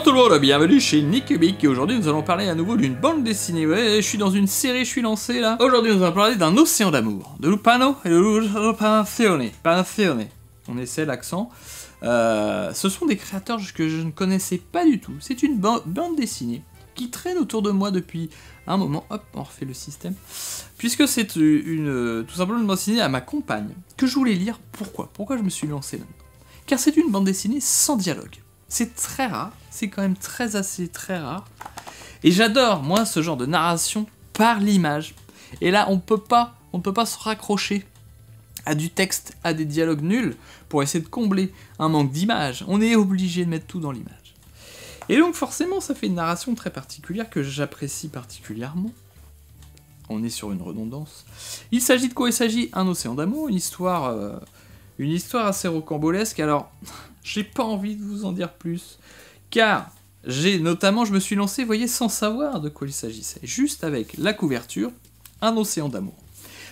Bonjour tout le monde, bienvenue chez Nickubik et aujourd'hui nous allons parler à nouveau d'une bande dessinée. Ouais, je suis dans une série, je suis lancé là. Aujourd'hui nous allons parler d'un océan d'amour, de Lupano et de Lupancione. On essaie l'accent. Ce sont des créateurs que je ne connaissais pas du tout. C'est une bande dessinée qui traîne autour de moi depuis un moment. Hop, on refait le système. Puisque c'est tout simplement une bande dessinée à ma compagne que je voulais lire. Pourquoi je me suis lancé là-dedans? Car c'est une bande dessinée sans dialogue. C'est très rare, c'est quand même très rare. Et j'adore, moi, ce genre de narration par l'image. Et là, on peut pas se raccrocher à du texte, à des dialogues nuls, pour essayer de combler un manque d'image. On est obligé de mettre tout dans l'image. Et donc, forcément, ça fait une narration très particulière que j'apprécie particulièrement. On est sur une redondance. Il s'agit de quoi? Il s'agit d'un océan d'amour, une histoire assez rocambolesque. Alors, j'ai pas envie de vous en dire plus, car je me suis lancé, vous voyez, sans savoir de quoi il s'agissait, juste avec la couverture, un océan d'amour.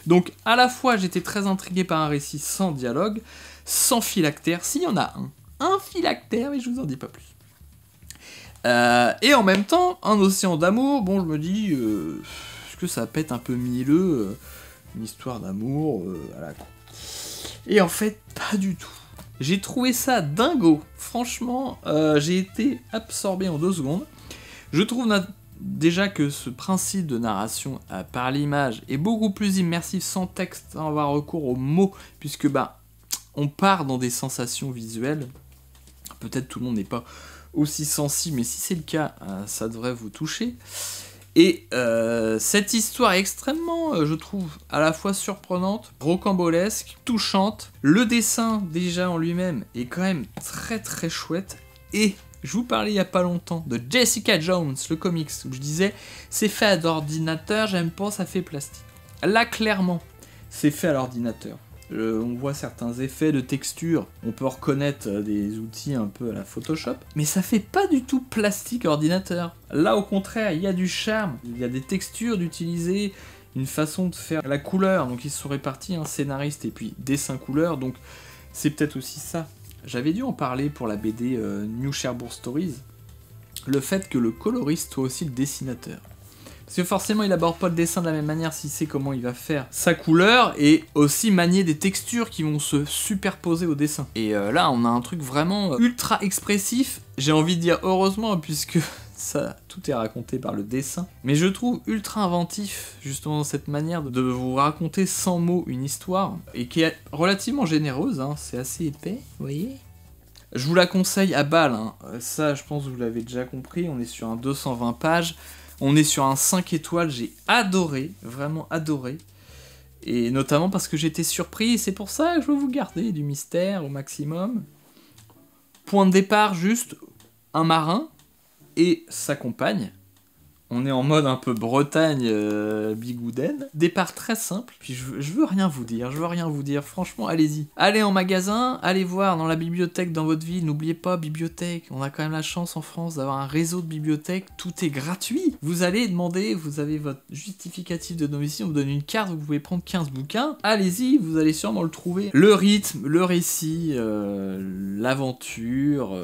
Donc, à la fois, j'étais très intrigué par un récit sans dialogue, sans phylactère, s'il y en a un phylactère, mais je vous en dis pas plus. Et en même temps, un océan d'amour, bon, je me dis, est-ce que ça pète un peu mielleux, une histoire d'amour, voilà quoi. Et en fait, pas du tout. J'ai trouvé ça dingo. Franchement, j'ai été absorbé en 2 secondes. Je trouve déjà que ce principe de narration par l'image est beaucoup plus immersif sans texte, sans avoir recours aux mots, puisque on part dans des sensations visuelles. Peut-être tout le monde n'est pas aussi sensible, mais si c'est le cas, ça devrait vous toucher. Et cette histoire est extrêmement, je trouve, à la fois surprenante, rocambolesque, touchante. Le dessin, déjà en lui-même, est quand même très très chouette. Et je vous parlais il n'y a pas longtemps de Jessica Jones, le comics, où je disais, c'est fait à l'ordinateur, j'aime pas, ça fait plastique. Là, clairement, c'est fait à l'ordinateur. On voit certains effets de texture, on peut reconnaître des outils un peu à la Photoshop, mais ça fait pas du tout plastique ordinateur. Là au contraire, il y a du charme, il y a des textures d'utiliser, une façon de faire la couleur, donc ils se sont répartis, un scénariste et puis dessin couleur, donc c'est peut-être aussi ça. J'avais dû en parler pour la BD New Cherbourg Stories, le fait que le coloriste soit aussi le dessinateur. Parce que forcément, il aborde pas le dessin de la même manière s'il sait comment il va faire sa couleur et aussi manier des textures qui vont se superposer au dessin. Et là, on a un truc vraiment ultra expressif. J'ai envie de dire heureusement, puisque ça, tout est raconté par le dessin. Mais je trouve ultra inventif, justement, cette manière de vous raconter sans mots une histoire, et qui est relativement généreuse, hein. C'est assez épais, vous voyez. Je vous la conseille à balle, hein. Ça, je pense que vous l'avez déjà compris, on est sur un 220 pages. On est sur un 5 étoiles, j'ai adoré, vraiment adoré. Et notamment parce que j'étais surpris, et c'est pour ça que je veux vous garder du mystère au maximum. Point de départ, juste un marin et sa compagne. On est en mode un peu Bretagne, bigouden. Départ très simple, puis je veux rien vous dire, franchement, allez-y. Allez en magasin, allez voir dans la bibliothèque dans votre ville, n'oubliez pas, bibliothèque, on a quand même la chance en France d'avoir un réseau de bibliothèques, tout est gratuit. Vous allez demander, vous avez votre justificatif de domicile, on vous donne une carte, vous pouvez prendre 15 bouquins, allez-y, vous allez sûrement le trouver. Le rythme, le récit, l'aventure,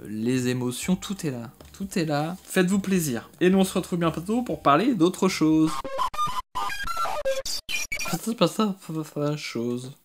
les émotions, tout est là. Tout est là, faites-vous plaisir. Et nous on se retrouve bientôt pour parler d'autre chose.